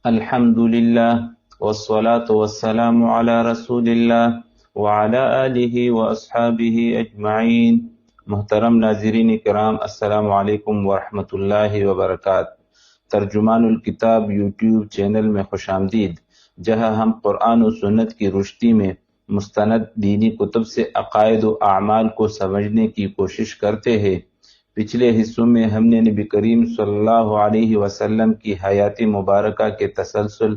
الحمد للہ والصلاة والسلام علی رسول اللہ وعلی آلہ واصحابہ اجمعین۔ محترم ناظرین کرام، السلام علیکم ورحمۃ اللہ وبرکاتہ۔ ترجمان الکتاب یوٹیوب چینل میں خوش آمدید، جہاں ہم قرآن و سنت کی روشنی میں مستند دینی کتب سے عقائد و اعمال کو سمجھنے کی کوشش کرتے ہیں۔ پچھلے حصوں میں ہم نے نبی کریم صلی اللہ علیہ وسلم کی حیات مبارکہ کے تسلسل،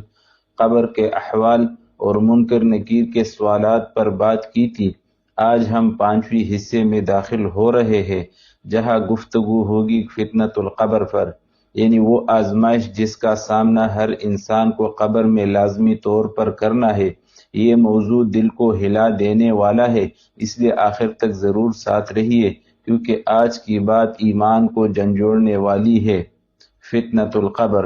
قبر کے احوال اور منکر نکیر کے سوالات پر بات کی تھی۔ آج ہم 5ویں حصے میں داخل ہو رہے ہیں، جہاں گفتگو ہوگی فتنۃ القبر پر، یعنی وہ آزمائش جس کا سامنا ہر انسان کو قبر میں لازمی طور پر کرنا ہے۔ یہ موضوع دل کو ہلا دینے والا ہے، اس لیے آخر تک ضرور ساتھ رہیے، کیونکہ آج کی بات ایمان کو جھنجھوڑنے والی ہے۔ فتنۃ القبر،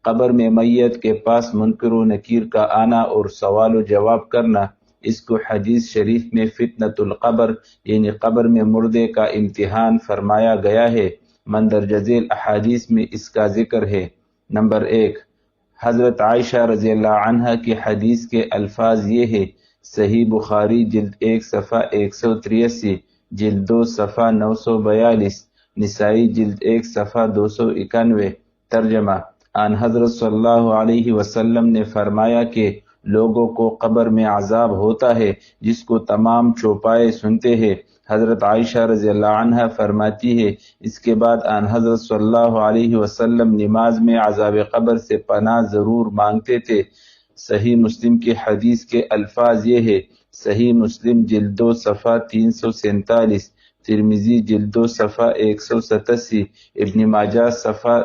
قبر میں میت کے پاس منکر و نکیر کا آنا اور سوال و جواب کرنا، اس کو حدیث شریف میں فتنۃ القبر یعنی قبر میں مردے کا امتحان فرمایا گیا ہے۔ مندرجہ ذیل احادیث میں اس کا ذکر ہے۔ نمبر 1، حضرت عائشہ رضی اللہ عنہا کی حدیث کے الفاظ یہ ہے، صحیح بخاری جلد 1 صفحہ 183، جلد 2 صفحہ 942، نسائی جلد 1 صفحہ 291۔ ترجمہ: آن حضرت صلی اللہ علیہ وسلم نے فرمایا کہ لوگوں کو قبر میں عذاب ہوتا ہے، جس کو تمام چوپائے سنتے ہیں۔ حضرت عائشہ رضی اللہ عنہا فرماتی ہے، اس کے بعد آن حضرت صلی اللہ علیہ وسلم نماز میں عذاب قبر سے پناہ ضرور مانگتے تھے۔ صحیح مسلم کی حدیث کے الفاظ یہ ہے، صحیح مسلم جلد 2 صفحہ 347، ترمذی جلد 2 صفحہ 187، ابن ماجہ صفحہ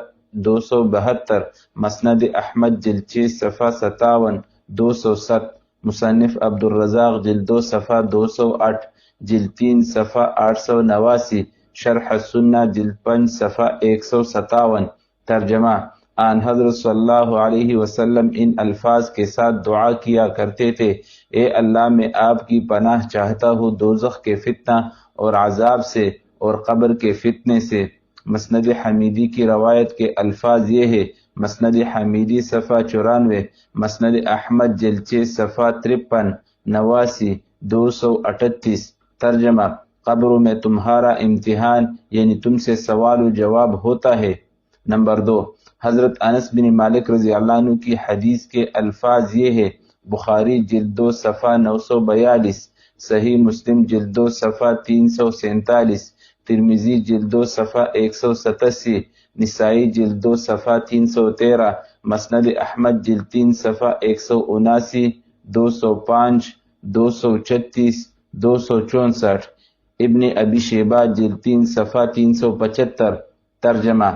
272، مسند احمد جلد 6 صفحہ 57، 207، مصنف عبد الرزاق جلد 2 صفحہ 208، جلد 3 صفحہ 889، شرح السنہ جلد 5 صفحہ 157۔ ترجمہ: آن حضرت صلی اللہ علیہ وسلم ان الفاظ کے ساتھ دعا کیا کرتے تھے، اے اللہ، میں آپ کی پناہ چاہتا ہوں دوزخ کے فتنہ اور عذاب سے اور قبر کے فتنے سے۔ مسند حمیدی کی روایت کے الفاظ یہ ہے، مسند حمیدی صفحہ 94، مسند احمد جلد 6 صفحہ 53، 89، 238۔ ترجمہ: قبروں میں تمہارا امتحان یعنی تم سے سوال و جواب ہوتا ہے۔ نمبر 2، حضرت انس بن مالک رضی اللہ عنہ کی حدیث کے الفاظ یہ ہے، بخاری جلد 2 صفحہ 942، صحیح مسلم جلد 2 صفحہ 347، ترمذی جلد 2 صفحہ 187، نسائی جلد 2 صفحہ 313، مسند احمد جلد 3 صفحہ 179، 205، 236، 264، ابن ابی شیبہ جلد 3 صفحہ 375۔ ترجمہ: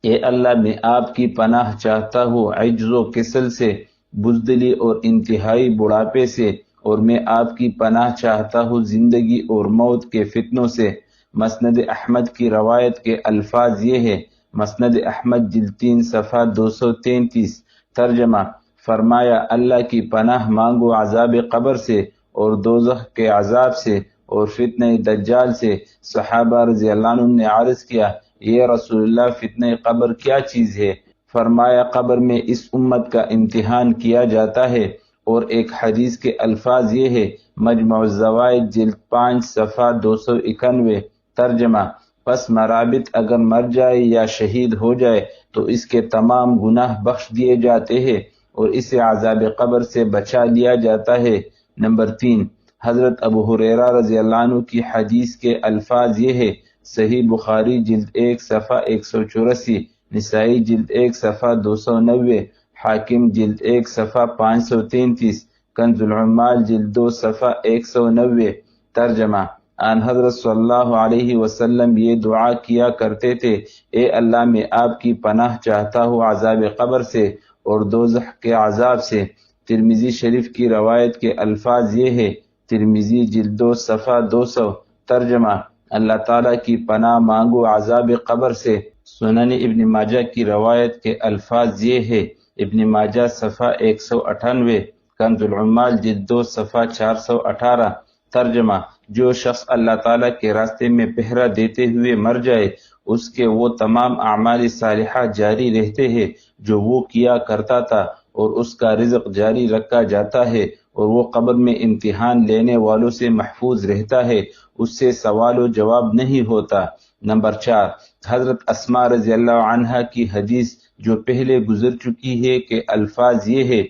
اے اللہ، میں آپ کی پناہ چاہتا ہوں عجز و کسل سے، بزدلی اور انتہائی بڑھاپے سے، اور میں آپ کی پناہ چاہتا ہوں زندگی اور موت کے فتنوں سے۔ مسند احمد کی روایت کے الفاظ یہ ہے، مسند احمد جلد 3 صفحہ 233۔ ترجمہ: فرمایا، اللہ کی پناہ مانگو عذاب قبر سے اور دوزخ کے عذاب سے اور فتنہ دجال سے۔ صحابہ رضی اللہ عنہ نے عرض کیا، یہ رسول اللہ، فتنہ قبر کیا چیز ہے؟ فرمایا، قبر میں اس امت کا امتحان کیا جاتا ہے۔ اور ایک حدیث کے الفاظ یہ ہے، مجمع الزوائد جلد 5 صفحہ 291۔ ترجمہ: پس مرابط اگر مر جائے یا شہید ہو جائے تو اس کے تمام گناہ بخش دیے جاتے ہیں اور اسے عذاب قبر سے بچا لیا جاتا ہے۔ نمبر 3، حضرت ابو ہریرہ رضی اللہ عنہ کی حدیث کے الفاظ یہ ہے، صحیح بخاری جلد 1 صفحہ 184، نسائی جلد 1 صفحہ 290، حاکم جلد 1 صفحہ 533، کنز العمال جلد 2 صفحہ 190۔ ترجمہ: آن حضرت صلی اللہ علیہ وسلم یہ دعا کیا کرتے تھے، اے اللہ، میں آپ کی پناہ چاہتا ہوں عذاب قبر سے اور دوزخ کے عذاب سے۔ ترمذی شریف کی روایت کے الفاظ یہ ہے، ترمذی جلد 2 صفحہ 200۔ ترجمہ: اللہ تعالیٰ کی پناہ مانگو عذاب قبر سے۔ سنن ابن ماجہ کی روایت کے الفاظ یہ ہے، ابن ماجہ صفحہ 198، کنز العمال جلد 2 صفحہ 418۔ ترجمہ: جو شخص اللہ تعالیٰ کے راستے میں پہرا دیتے ہوئے مر جائے اس کے وہ تمام اعمال صالحہ جاری رہتے ہیں جو وہ کیا کرتا تھا، اور اس کا رزق جاری رکھا جاتا ہے، اور وہ قبر میں امتحان لینے والوں سے محفوظ رہتا ہے، اس سے سوال و جواب نہیں ہوتا۔ نمبر 4، حضرت اسماء رضی اللہ عنہا کی حدیث جو پہلے گزر چکی ہے کہ الفاظ یہ ہے،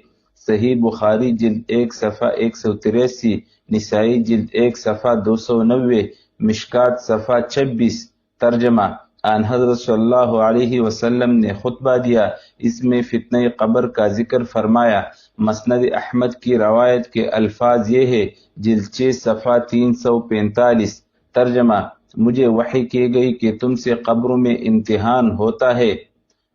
صحیح بخاری جلد 1 صفحہ 183، نسائی جلد 1 صفحہ 290، مشکات صفحہ 26۔ ترجمہ: آن حضرت صلی اللہ علیہ وسلم نے خطبہ دیا، اس میں فتنہ قبر کا ذکر فرمایا۔ مسند احمد کی روایت کے الفاظ یہ ہے، جلد 6 صفحہ 345۔ ترجمہ: مجھے وحی کی گئی کہ تم سے قبروں میں امتحان ہوتا ہے۔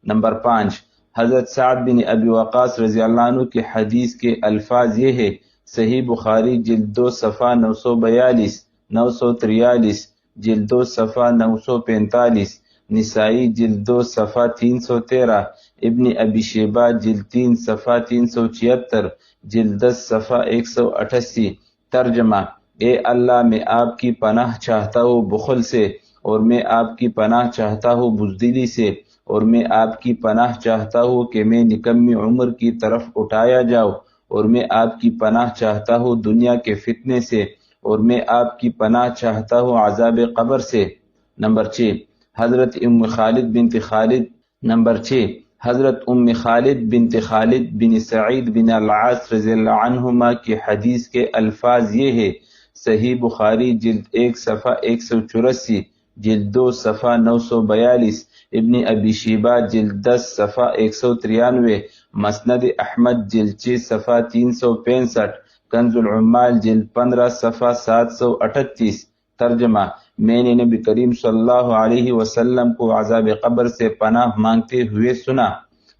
نمبر 5، حضرت سعد بن ابی وقاص رضی اللہ عنہ کی حدیث کے الفاظ یہ ہے، صحیح بخاری جلد 2 صفحہ 942، 943، جلد 2 صفحہ 945، نسائی جلد 2 صفحہ 313، ابن ابی شیبہ جلد 3 صفحہ 376، جلد 10 صفحہ 188۔ ترجمہ: اے اللہ، میں آپ کی پناہ چاہتا ہوں بخل سے، اور میں آپ کی پناہ چاہتا ہوں بزدلی سے، اور میں آپ کی پناہ چاہتا ہوں کہ میں نکمی عمر کی طرف اٹھایا جاؤں، اور میں آپ کی پناہ چاہتا ہوں دنیا کے فتنے سے، اور میں آپ کی پناہ چاہتا ہوں عذاب قبر سے۔ نمبر 6، حضرت ام خالد بنت خالد بن سعید بن العاص رضی اللہ عنہما کی حدیث کے الفاظ یہ ہے، صحیح بخاری جلد 1 صفحہ 184، جلد 2 صفحہ 942، ابن ابی شیبہ جلد 10 صفحہ 193، مسند احمد جلد 6 صفحہ 365، کنز العمال جلد 15 صفحہ 738۔ ترجمہ: میں نے نبی کریم صلی اللہ علیہ وسلم کو عذاب قبر سے پناہ مانگتے ہوئے سنا۔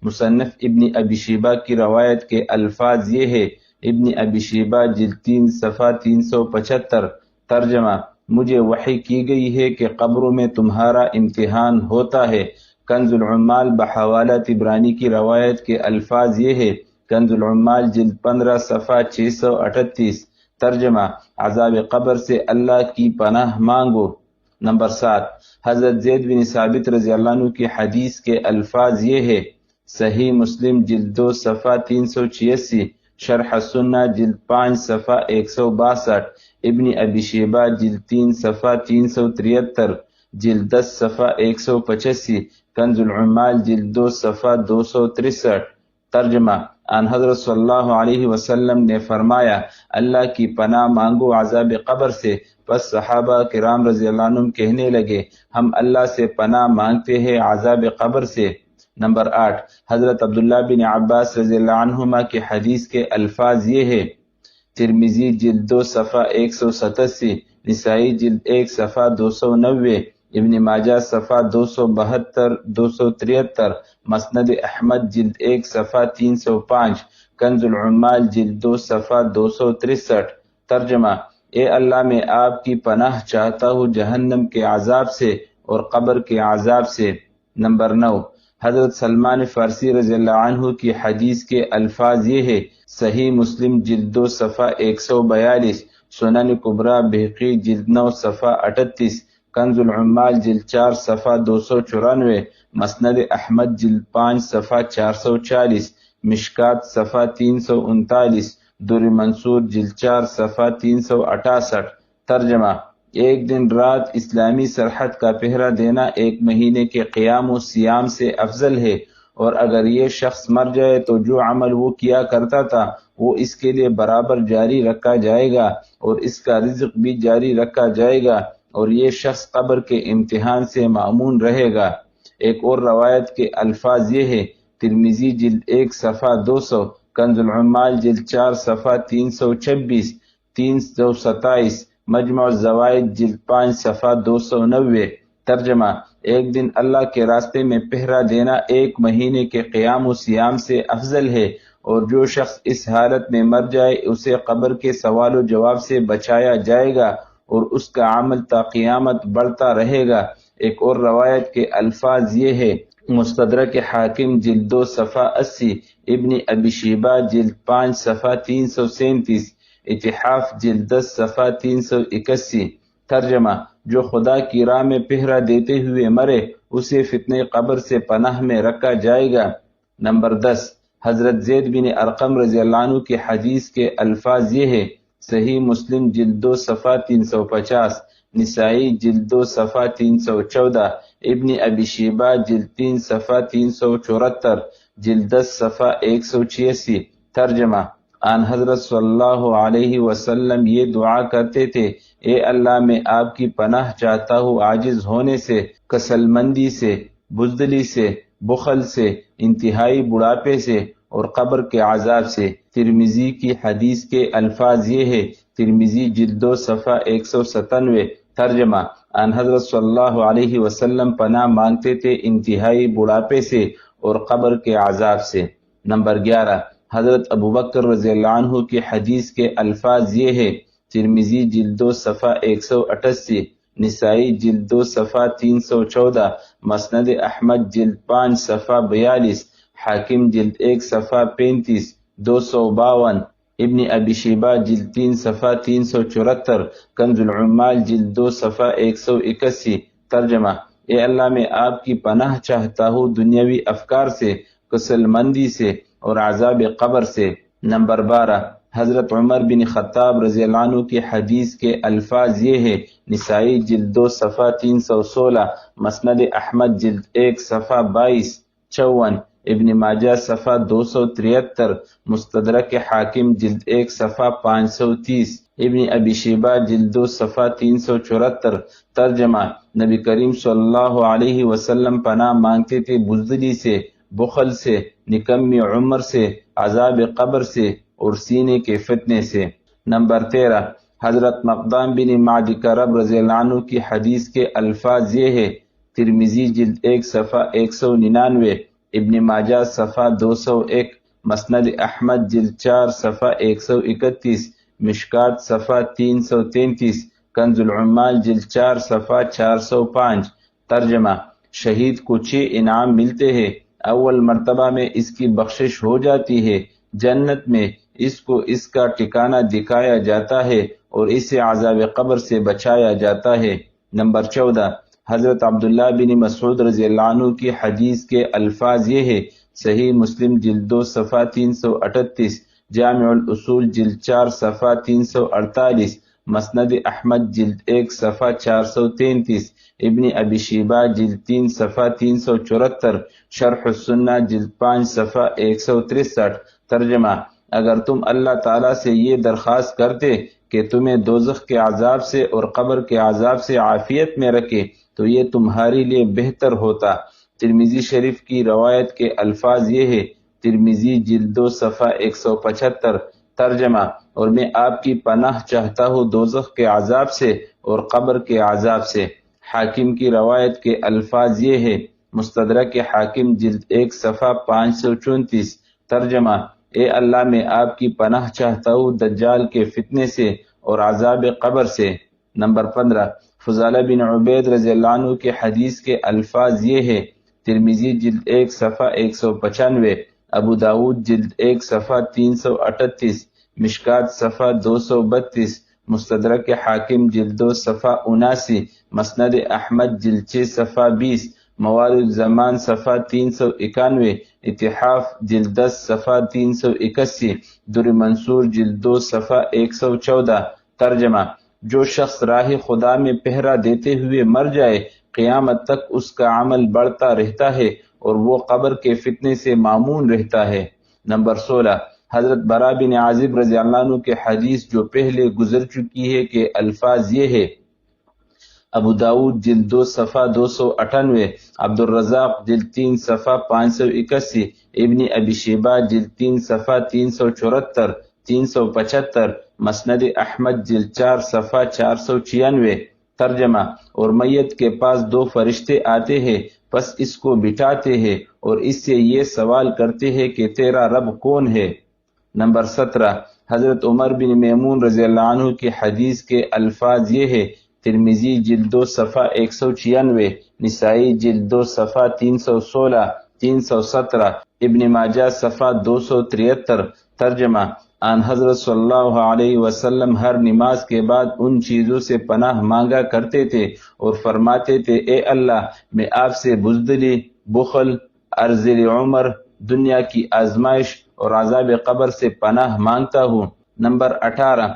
مصنف ابن ابی شیبہ کی روایت کے الفاظ یہ ہے، ابن ابی شیبہ جلد 3 صفحہ 375۔ ترجمہ: مجھے وحی کی گئی ہے کہ قبروں میں تمہارا امتحان ہوتا ہے۔ کنز العمال بحوالہ طبرانی کی روایت کے الفاظ یہ ہے، کنز العمال جلد 15 صفحہ 638۔ ترجمہ: عذاب قبر سے اللہ کی پناہ مانگو۔ نمبر 7، حضرت زید بن ثابت رضی اللہ عنہ کی حدیث کے الفاظ یہ ہے، صحیح مسلم جلد 2 صفحہ 386، شرح سنہ جلد 5 صفحہ 162، ابن ابی شیبہ جلد 3 صفحہ 373، جلد 10 صفحہ 185، کنز العمال جلد 2 صفحہ 263۔ ترجمہ: آن حضرت صلی اللہ علیہ وسلم نے فرمایا، اللہ کی پناہ مانگو عذاب قبر سے۔ پس صحابہ کرام رضی اللہ عنہم کہنے لگے، ہم اللہ سے پناہ مانگتے ہیں عذاب قبر سے۔ نمبر 8، حضرت عبداللہ بن عباس رضی اللہ عنہما کی حدیث کے الفاظ یہ ہے، ترمذی جلد 2 صفحہ 187، نسائی جلد 1 صفحہ 290، ابن ماجہ صفحہ 272 273، مسند احمد جلد 1 صفحہ 305، کنز العمال جلد 2 صفحہ 263۔ ترجمہ: اے اللہ، میں آپ کی پناہ چاہتا ہوں جہنم کے عذاب سے اور قبر کے عذاب سے۔ نمبر 9، حضرت سلمان فارسی رضی اللہ عنہ کی حدیث کے الفاظ یہ ہے، صحیح مسلم جلد 2 صفحہ 142، سنن کبریٰ بہقی جلد 9 صفحہ 38، کنز العمال جلد 4 صفحہ 294، مسند احمد جلد 5 صفحہ 440، مشکات صفحہ 339، در منصور جلد 4 صفحہ 368۔ ترجمہ: ایک دن رات اسلامی سرحد کا پہرا دینا 1 مہینے کے قیام و سیام سے افضل ہے، اور اگر یہ شخص مر جائے تو جو عمل وہ کیا کرتا تھا وہ اس کے لیے برابر جاری رکھا جائے گا، اور اس کا رزق بھی جاری رکھا جائے گا، اور یہ شخص قبر کے امتحان سے معمون رہے گا۔ ایک اور روایت کے الفاظ یہ ہے، ترمذی جلد 1 صفحہ 200، کنز العمال جلد 4 صفحہ 326، 327، مجمع الزوائد جلد 5 صفحہ 290۔ ترجمہ: ایک دن اللہ کے راستے میں پہرا دینا 1 مہینے کے قیام و سیام سے افضل ہے، اور جو شخص اس حالت میں مر جائے اسے قبر کے سوال و جواب سے بچایا جائے گا، اور اس کا عمل تا قیامت بڑھتا رہے گا۔ ایک اور روایت کے الفاظ یہ ہے، مستدرک حاکم جلد 2 صفحہ 80، ابن ابی شیبہ جلد 5 صفحہ 337، اتحاف جلد 10 صفحہ 381۔ ترجمہ: جو خدا کی راہ میں پہرا دیتے ہوئے مرے اسے فتنہ قبر سے پناہ میں رکھا جائے گا۔ نمبر 10، حضرت زید بن ارقم رضی اللہ عنہ کی حدیث کے الفاظ یہ ہے: صحیح مسلم جلد 2 صفحہ 350، نسائی جلد 2 صفحہ 314، ابن ابی شیبہ جلد 3 صفحہ 374، جلد 10 صفحہ 186۔ ترجمہ: آن حضرت صلی اللہ علیہ وسلم یہ دعا کرتے تھے: اے اللہ، میں آپ کی پناہ چاہتا ہوں عاجز ہونے سے، کسل مندی سے، بزدلی سے، بخل سے، انتہائی بڑھاپے سے اور قبر کے عذاب سے۔ ترمذی کی حدیث کے الفاظ یہ ہے، ترمذی جلد 2 صفحہ 197۔ ترجمہ: آن حضرت صلی اللہ علیہ وسلم پناہ مانگتے تھے انتہائی بڑھاپے سے اور قبر کے عذاب سے۔ نمبر 11، حضرت ابوبکر رضی اللہ عنہ کی حدیث کے الفاظ یہ ہے، ترمذی جلد 2 صفحہ 188، نسائی جلد 2 صفحہ 314، مسند احمد جلد 5 صفحہ 42، حاکم جلد 1 صفحہ 35، 252، ابن ابی شیبہ جلد 3 صفحہ 374، کنز العمال جلد 2 صفحہ 181۔ ترجمہ: اے اللہ، میں آپ کی پناہ چاہتا ہوں دنیاوی افکار سے، کسل مندی سے اور عذاب قبر سے۔ نمبر 12، حضرت عمر بن خطاب رضی اللہ عنہ کی حدیث کے الفاظ یہ ہے، نسائی جلد 2 صفحہ 316، مسند احمد جلد 1 صفحہ 22، 54، ابن ماجہ صفحہ 273، مستدرک حاکم جلد 1 صفحہ 530، ابن ابی شیبہ جلد 2 صفحہ 374۔ ترجمہ: نبی کریم صلی اللہ علیہ وسلم پناہ مانگتے تھے بزدلی سے، بخل سے، نکمی عمر سے، عذاب قبر سے اور سینے کے فتنے سے۔ نمبر 13، حضرت مقدام بن معدی کرب رضی اللہ عنہ کی حدیث کے الفاظ یہ ہے، ترمذی جلد 1 صفحہ 199، ابن ماجہ صفحہ 201، مسند احمد جلد 4 صفحہ 131، مشکات صفحہ 333، کنز العمال جلد 4 صفحہ 405۔ ترجمہ: شہید کو 6 انعام ملتے ہیں۔ اول مرتبہ میں اس کی بخشش ہو جاتی ہے، جنت میں اس کو اس کا ٹھکانہ دکھایا جاتا ہے اور اسے عذاب قبر سے بچایا جاتا ہے۔ نمبر 14، حضرت عبداللہ بن مسعود رضی اللہ عنہ کی حدیث کے الفاظ یہ ہے، صحیح مسلم جلد 2 صفحہ 338، جامع الاصول جلد 4 صفحہ 348، مسند احمد جلد 1 صفحہ 433، ابن ابی شیبہ جلد 3 صفحہ 374، شرح السنہ جلد 5 صفحہ 163۔ ترجمہ: اگر تم اللہ تعالیٰ سے یہ درخواست کرتے کہ تمہیں دوزخ کے عذاب سے اور قبر کے عذاب سے عافیت میں رکھے تو یہ تمہارے لیے بہتر ہوتا۔ ترمذی شریف کی روایت کے الفاظ یہ ہے، ترمذی جلد 2 صفحہ 175۔ ترجمہ: اور میں آپ کی پناہ چاہتا ہوں دوزخ کے عذاب سے اور قبر کے عذاب سے۔ حاکم کی روایت کے الفاظ یہ ہے، مستدرک حاکم جلد 1 صفحہ 534۔ ترجمہ: اے اللہ، میں آپ کی پناہ چاہتا ہوں دجال کے فتنے سے اور عذاب قبر سے۔ نمبر 15، فضالہ بن عبید رضی اللہ عنہ کے حدیث کے الفاظ یہ ہے، ترمذی جلد 1 صفحہ 195، ابو داود جلد 1 صفحہ 338، مشکات صفحہ 232، مستدرک حاکم جلد 2 صفحہ 79، مسند احمد جلد 6 صفحہ 20، موارد الزمان صفحہ 391، اتحاف جلد 10 صفحہ 381، در منصور جلد 2 صفحہ 114۔ ترجمہ: جو شخص راہ خدا میں پہرا دیتے ہوئے مر جائے قیامت تک اس کا عمل بڑھتا رہتا ہے اور وہ قبر کے فتنے سے مامون رہتا ہے۔ نمبر 16، حضرت براء بن عازب رضی اللہ عنہ کے حدیث جو پہلے گزر چکی ہے کے الفاظ یہ ہے، ابو داود جلد 2 صفحہ 298، عبد الرزاق جلد 3 صفحہ 581، ابن ابی شیبہ جلد 3 صفحہ 374، 375، مسند احمد جلد 4 صفحہ 496۔ ترجمہ: اور میت کے پاس 2 فرشتے آتے ہیں، پس اس کو بٹھاتے ہیں اور اس سے یہ سوال کرتے ہیں کہ تیرا رب کون ہے۔ نمبر 17، حضرت عمر بن میمون رضی اللہ عنہ کی حدیث کے الفاظ یہ ہے، ترمذی جلد 2 صفحہ 196، نسائی جلد 2 صفحہ 316، 317، ابن ماجہ صفحہ 273 ترجمہ آن حضرت صلی اللہ علیہ وسلم ہر نماز کے بعد ان چیزوں سے پناہ مانگا کرتے تھے اور فرماتے تھے اے اللہ میں آپ سے بزدلی، بخل، ارذل عمر، دنیا کی آزمائش اور عذاب قبر سے پناہ مانگتا ہوں۔ نمبر 18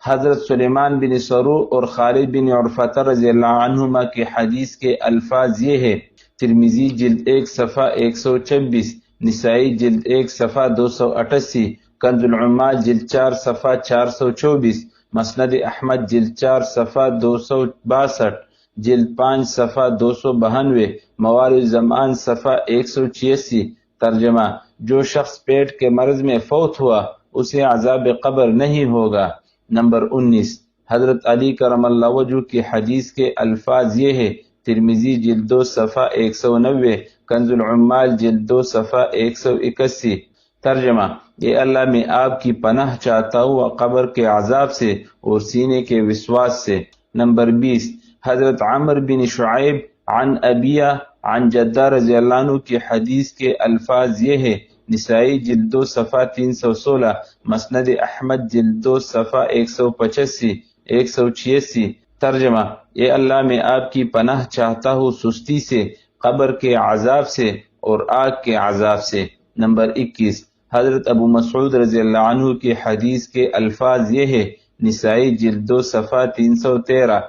حضرت سلیمان بن سرور اور خالد بن عرفہ رضی اللہ عنہما کی حدیث کے الفاظ یہ ہے، ترمذی جلد 1 صفحہ 126، نسائی جلد 1 صفحہ 288، کنز العمال جلد 4 صفحہ 424، مسند احمد جلد 4 صفحہ 262، جلد 5 صفحہ 292، موارد زمان صفحہ 186۔ ترجمہ جو شخص پیٹ کے مرض میں فوت ہوا اسے عذاب قبر نہیں ہوگا۔ نمبر 19 حضرت علی کرم اللہ وجہ کی حدیث کے الفاظ یہ ہے، ترمذی جلد 2 صفحہ 190، کنز العمال جلد 2 صفحہ 181۔ ترجمہ اے اللہ میں آپ کی پناہ چاہتا ہوں قبر کے عذاب سے اور سینے کے وسواس سے۔ نمبر 20 حضرت عمر بن شعیب عن ابیہ عن جدہ رضی اللہ عنہ کی حدیث کے الفاظ یہ ہے، نسائی جلد 2 صفحہ 316، مسند احمد جلد 2 صفحہ 185 186۔ ترجمہ اے اللہ میں آپ کی پناہ چاہتا ہوں سستی سے، قبر کے عذاب سے اور آگ کے عذاب سے۔ نمبر 21 حضرت ابو مسعود رضی اللہ عنہ کی حدیث کے الفاظ یہ ہے، نسائی جلد 2 صفحہ 313۔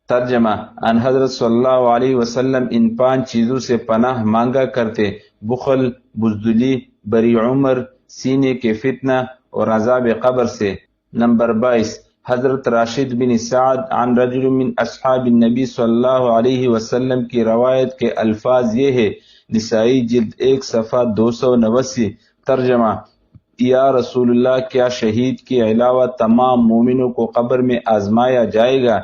ترجمہ ان حضرت صلی اللہ علیہ وسلم ان 5 چیزوں سے پناہ مانگا کرتے، بخل، بزدلی، بری عمر، سینے کے فتنہ اور عذاب قبر سے۔ نمبر 22 حضرت راشد بن سعد عن رجل من اصحاب النبی صلی اللہ علیہ وسلم کی روایت کے الفاظ یہ ہے، نسائی جلد 1 صفحہ 289۔ ترجمہ یا رسول اللہ کیا شہید کے علاوہ تمام مومنوں کو قبر میں آزمایا جائے گا؟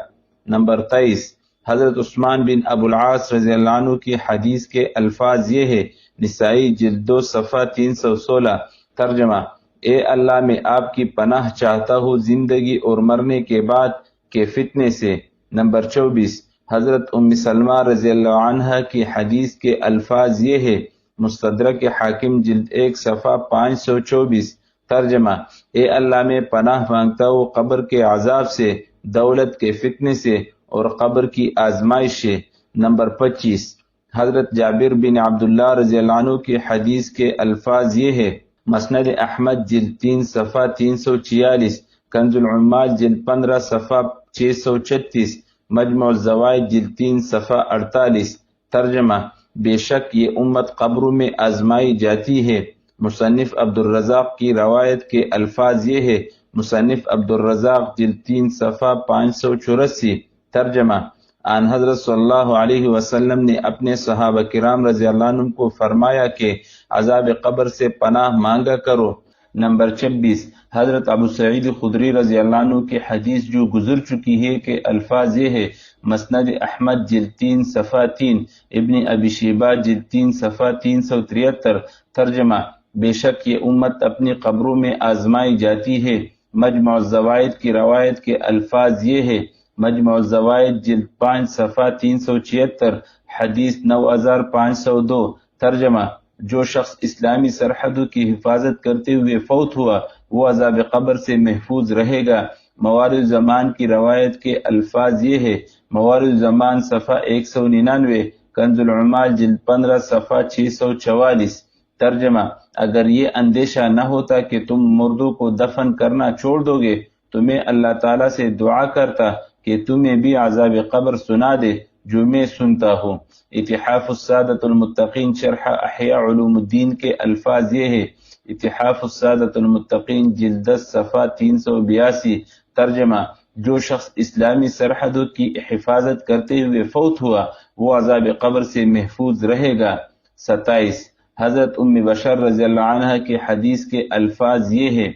نمبر 23 حضرت عثمان بن ابو العاص رضی اللہ عنہ کی حدیث کے الفاظ یہ ہے، نسائی جلد 2 صفحہ 316۔ ترجمہ اے اللہ میں آپ کی پناہ چاہتا ہوں زندگی اور مرنے کے بعد کے فتنے سے۔ نمبر 24 حضرت ام سلمہ رضی اللہ عنہ کی حدیث کے الفاظ یہ ہے، مستدرک حاکم جلد 1 صفحہ 524۔ ترجمہ اے اللہ میں پناہ مانگتا ہوں قبر کے عذاب سے، دولت کے فتنے سے اور قبر کی آزمائش سے۔ نمبر 25 حضرت جابر بن عبداللہ رضی اللہ عنہ کی حدیث کے الفاظ یہ ہے، مسند احمد جلد 3 صفحہ 346، کنز العمال جلد 15 صفحہ 636، مجمع الزوائد جلد 3 صفحہ 48۔ ترجمہ بے شک یہ امت قبروں میں آزمائی جاتی ہے۔ مصنف عبد الرزاق کی روایت کے الفاظ یہ ہے، مصنف عبد الرزاق جلد 3 صفحہ 584۔ ترجمہ آن حضرت صلی اللہ علیہ وسلم نے اپنے صحابہ کرام رضی اللہ عنہم کو فرمایا کہ عذاب قبر سے پناہ مانگا کرو۔ نمبر 26 حضرت ابو سعید خدری رضی اللہ عنہ کی حدیث جو گزر چکی ہے کہ الفاظ یہ ہے، مسند احمد جلد 3 صفحہ 3، ابن ابی شیبہ جلد 3 صفحہ 373۔ ترجمہ بے شک یہ امت اپنی قبروں میں آزمائی جاتی ہے۔ مجمع الزوائد کی روایت کے الفاظ یہ ہے، مجمع الزوائد جلد 5 صفحہ 376، حدیث 9502۔ ترجمہ جو شخص اسلامی سرحدوں کی حفاظت کرتے ہوئے فوت ہوا وہ عذاب قبر سے محفوظ رہے گا۔ موارد زمان کی روایت کے الفاظ یہ ہے، موارد زمان صفحہ 199، کنز العمال جلد 15 صفحہ 644۔ ترجمہ اگر یہ اندیشہ نہ ہوتا کہ تم مردوں کو دفن کرنا چھوڑ دو گے تو میں اللہ تعالیٰ سے دعا کرتا کہ تمہیں بھی عذاب قبر سنا دے جو میں سنتا ہوں۔ اتحاف السادۃ المتقین شرح احیاء علوم الدین کے الفاظ یہ ہے، اتحاف السادۃ المتقین جلد 10 صفحہ 382۔ ترجمہ جو شخص اسلامی سرحدوں کی حفاظت کرتے ہوئے فوت ہوا وہ عذاب قبر سے محفوظ رہے گا۔ 27 حضرت ام بشر رضی اللہ عنہ کی حدیث کے الفاظ یہ ہے،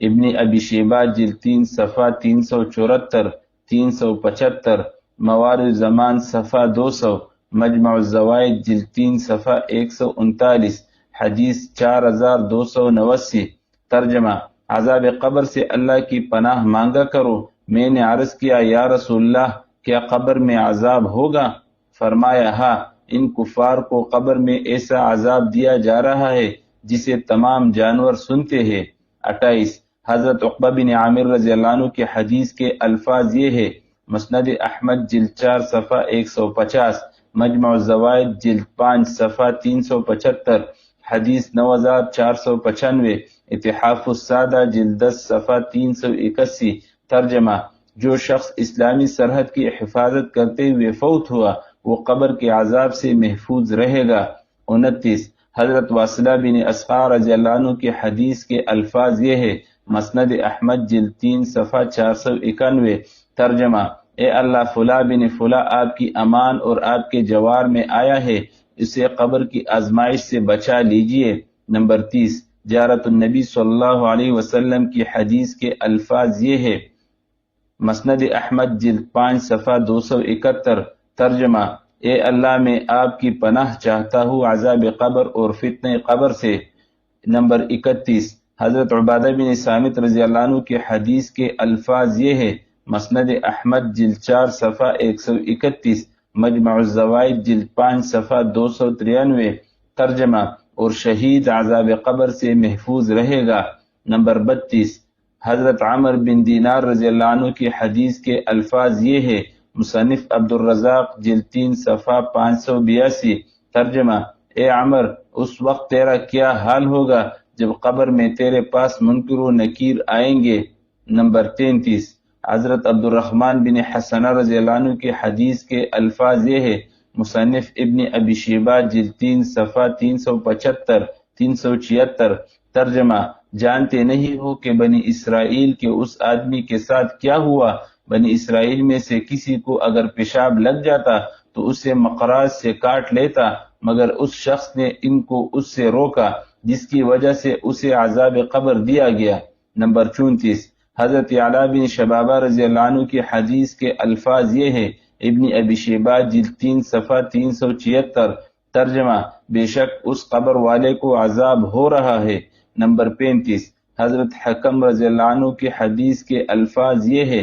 ابن ابی شیبہ جلد 3 صفحہ 374 375، موارد زمان صفحہ 200، مجمع الزوائد جلد 3 صفحہ 139، حدیث 4289۔ ترجمہ عذاب قبر سے اللہ کی پناہ مانگا کرو۔ میں نے عرض کیا یا رسول اللہ کیا قبر میں عذاب ہوگا؟ فرمایا ہاں، ان کفار کو قبر میں ایسا عذاب دیا جا رہا ہے جسے تمام جانور سنتے ہیں۔ 28 حضرت عقبہ بن عامر رضی اللہ عنہ کے حدیث کے الفاظ یہ ہے، مسند احمد جلد 4 صفحہ 150، مجمع الزوائد جلد 5 صفحہ 375، حدیث 9495، اتحاف السادہ جلد 10 صفحہ 381۔ ترجمہ: جو شخص اسلامی سرحد کی حفاظت کرتے ہوئے فوت ہوا وہ قبر کے عذاب سے محفوظ رہے گا۔ 29 حضرت واصلہ بن اسقع رضی اللہ عنہ کے حدیث کے الفاظ یہ ہے، مسند احمد جلد 3 صفحہ 491۔ ترجمہ: اے اللہ، فلاں بن فلاں آپ کی امان اور آپ کے جوار میں آیا ہے، اسے قبر کی آزمائش سے بچا لیجئے۔ نمبر 30 زیارت النبی صلی اللہ علیہ وسلم کی حدیث کے الفاظ یہ ہے، مسند احمد جلد 5 صفحہ 271۔ ترجمہ: اے اللہ، میں آپ کی پناہ چاہتا ہوں عذاب قبر اور فتنہ قبر سے۔ نمبر 31 حضرت عبادہ بن صامت رضی اللہ عنہ کے حدیث کے الفاظ یہ ہے، مسند احمد جلد 4 صفحہ 131، مجمع الزوائد جلد 5 صفحہ 293۔ ترجمہ: اور شہید عذاب قبر سے محفوظ رہے گا۔ نمبر 32 حضرت عمر بن دینار رضی اللہ عنہ کی حدیث کے الفاظ یہ ہے، مصنف عبد الرزاق جلد 3 صفحہ 582۔ ترجمہ: اے عمر، اس وقت تیرا کیا حال ہوگا جب قبر میں تیرے پاس منکر و نکیر آئیں گے۔ نمبر 33 حضرت عبد الرحمن بن حسنہ رضی اللہ عنہ کی حدیث کے الفاظ یہ ہے، مصنف ابن ابی شیبہ جلد 3 صفحہ 375 376۔ ترجمہ: جانتے نہیں ہو کہ بنی اسرائیل کے اس آدمی کے ساتھ کیا ہوا؟ بنی اسرائیل میں سے کسی کو اگر پیشاب لگ جاتا تو اسے مقراظ سے کاٹ لیتا، مگر اس شخص نے ان کو اس سے روکا، جس کی وجہ سے اسے عذاب قبر دیا گیا۔ نمبر 34 حضرت اعلیٰ بن شبابہ رضی اللہ عنہ کی حدیث کے الفاظ یہ ہے، ابن ابی شیبہ جلد 3 صفحہ 376۔ ترجمہ: بے شک اس قبر والے کو عذاب ہو رہا ہے۔ نمبر 35 حضرت حکم رضی اللہ عنہ کی حدیث کے الفاظ یہ ہے،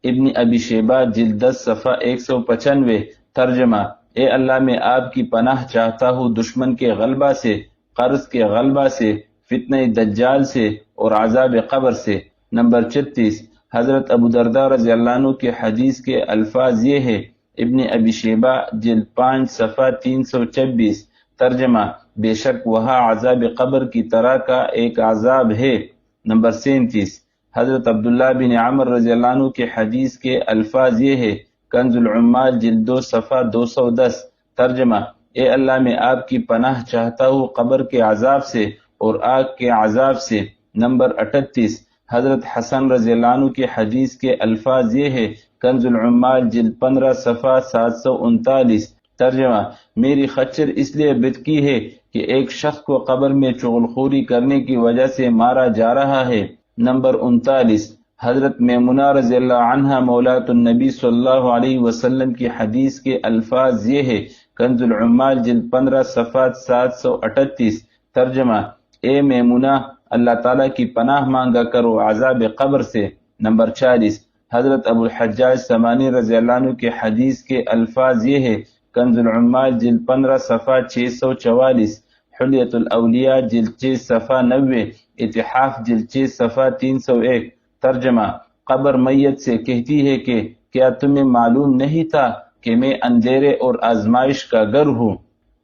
ابن ابی شیبہ جلد 10 صفحہ 195۔ ترجمہ: اے اللہ، میں آپ کی پناہ چاہتا ہوں دشمن کے غلبہ سے، قرض کے غلبہ سے، فتنہ دجال سے اور عذاب قبر سے۔ نمبر 36 حضرت ابو درداء رضی اللہ عنہ کے حدیث کے الفاظ یہ ہے، ابن ابی شیبہ جلد 5 صفحہ 326۔ ترجمہ: بے شک وہاں عذاب قبر کی طرح کا ایک عذاب ہے۔ نمبر 37 حضرت عبداللہ بن عمر رضی اللہ عنہ کے حدیث کے الفاظ یہ ہے، کنز العمال جلد 2 صفحہ 210۔ ترجمہ: اے اللہ، میں آپ کی پناہ چاہتا ہوں قبر کے عذاب سے اور آگ کے عذاب سے۔ نمبر 38 حضرت حسن رضی اللہ عنہ کی حدیث کے الفاظ یہ ہے، کنز العمال جلد 15 صفحہ 739۔ ترجمہ: میری خچر اس لیے بتکی ہے کہ ایک شخص کو قبر میں چغلخوری کرنے کی وجہ سے مارا جا رہا ہے۔ نمبر 39 حضرت میمونہ رضی اللہ عنہا مولاۃ النبی صلی اللہ علیہ وسلم کی حدیث کے الفاظ یہ ہے، کنز العمال جلد 15 صفحہ 738۔ ترجمہ: اے میمونہ، اللہ تعالیٰ کی پناہ مانگا کرو عذاب قبر سے۔ نمبر 40 حضرت ابو الحجاج سمانی رضی اللہ عنہ کے حدیث کے الفاظ یہ ہے، کنز العمال جلد 15 صفحہ 644، حلیۃ الاولیاء جلد 6 صفحہ 90، اتحاف جلد 6 صفحہ 301۔ ترجمہ: قبر میت سے کہتی ہے کہ کیا تمہیں معلوم نہیں تھا کہ میں اندھیرے اور آزمائش کا گھر ہوں۔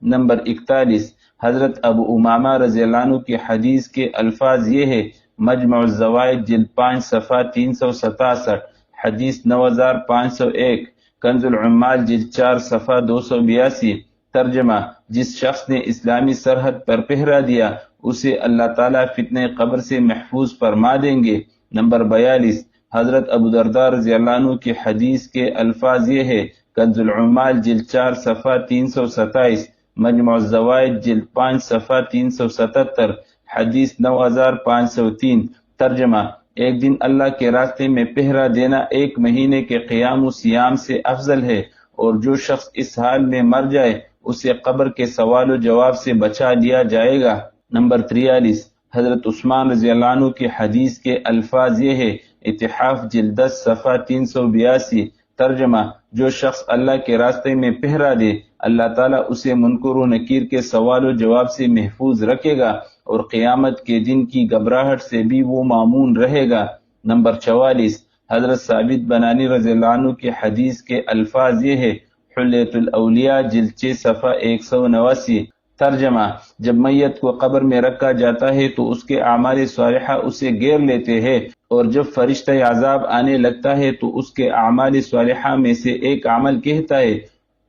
نمبر 41 حضرت ابو امامہ رضی اللہ عنہ کی حدیث کے الفاظ یہ ہے، مجمع الزوائد جلد 5 صفحہ 367، حدیث 9501، کنز العمال جلد 4 صفحہ 282۔ ترجمہ: جس شخص نے اسلامی سرحد پر پہرا دیا اسے اللہ تعالیٰ فتنہ قبر سے محفوظ فرما دیں گے۔ نمبر 42 حضرت ابو درداء رضی اللہ عنہ کی حدیث کے الفاظ یہ ہے، کنز العمال جلد 4 صفحہ 327، مجمع الزوائد جلد 5 صفحہ 377، حدیث 9503۔ ترجمہ: ایک دن اللہ کے راستے میں پہرا دینا 1 مہینے کے قیام و سیام سے افضل ہے، اور جو شخص اس حال میں مر جائے اسے قبر کے سوال و جواب سے بچا لیا جائے گا۔ نمبر 43 حضرت عثمان رضی اللہ عنہ کی حدیث کے الفاظ یہ ہے، اتحاف جلد 10 صفحہ 382۔ ترجمہ: جو شخص اللہ کے راستے میں پہرا دے، اللہ تعالیٰ اسے منکر و نکیر کے سوال و جواب سے محفوظ رکھے گا اور قیامت کے دن کی گھبراہٹ سے بھی وہ مامون رہے گا۔ نمبر 44، حضرت ثابت بنانی رضی اللہ عنہ کی حدیث کے الفاظ یہ ہے: حلیۃ الاولیاء جلد 6 صفحہ 189۔ ترجمہ: جب میت کو قبر میں رکھا جاتا ہے تو اس کے اعمال صالحہ اسے گھیر لیتے ہیں، اور جب فرشتہ عذاب آنے لگتا ہے تو اس کے اعمال صالحہ میں سے ایک عمل کہتا ہے: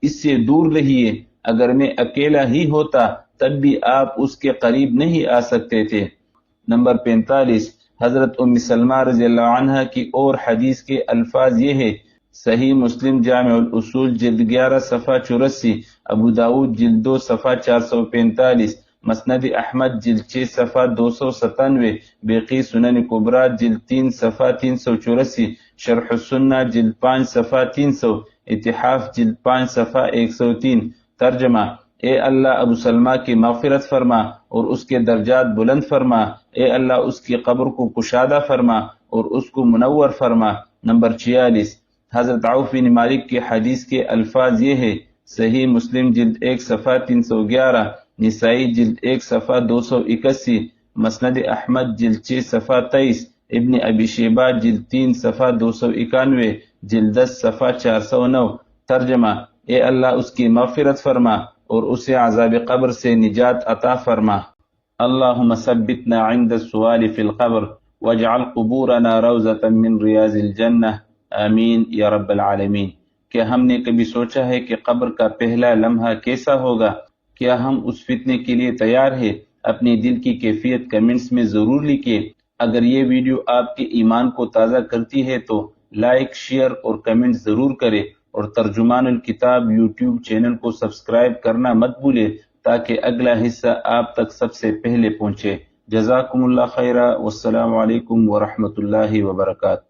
اس سے دور رہیے، اگر میں اکیلا ہی ہوتا تب بھی آپ اس کے قریب نہیں آ سکتے تھے۔ نمبر 45، حضرت ام سلمہ رضی اللہ عنہ کی اور حدیث کے الفاظ یہ ہے: صحیح مسلم جامع الاصول جلد 11 صفحہ 84، ابو داود جلد 2 صفحہ 445، مسند احمد جلد 6 صفحہ 297، بیقی سنن کبریٰ جلد 3 صفحہ 384، شرح السنہ جلد 5 صفحہ 300، اتحاف جلد 5 صفحہ 103۔ ترجمہ: اے اللہ ابو سلمہ کی مغفرت فرما اور اس کے درجات بلند فرما، اے اللہ اس کی قبر کو کشادہ فرما اور اس کو منور فرما۔ نمبر 46، حضرت عوف بن مالک کی حدیث کے الفاظ یہ ہے: صحیح مسلم جلد 1 صفحہ 311، نسائی جلد 1 صفحہ 281، مسند احمد جلد 6 صفحہ 23، ابن ابی شیبہ جلد 3 صفحہ 291، جلد 10 صفحہ 409۔ ترجمہ: اے اللہ اس کی مغفرت فرما اور اسے عذاب قبر سے نجات عطا فرما۔ اللہم ثبتنا عند السؤال فی القبر واجعل قبورنا روضۃ من ریاض الجنہ، آمین یا رب العالمین۔ کیا ہم نے کبھی سوچا ہے کہ قبر کا پہلا لمحہ کیسا ہوگا؟ کیا ہم اس فتنے کے لیے تیار ہیں؟ اپنی دل کی کیفیت کمنٹس میں ضرور لکھیے۔ اگر یہ ویڈیو آپ کے ایمان کو تازہ کرتی ہے تو لائک، شیئر اور کمنٹ ضرور کریں، اور ترجمان الکتاب یوٹیوب چینل کو سبسکرائب کرنا مت بھولیں تاکہ اگلا حصہ آپ تک سب سے پہلے پہنچے۔ جزاکم اللہ خیرہ، والسلام علیکم ورحمۃ اللہ وبرکاتہ۔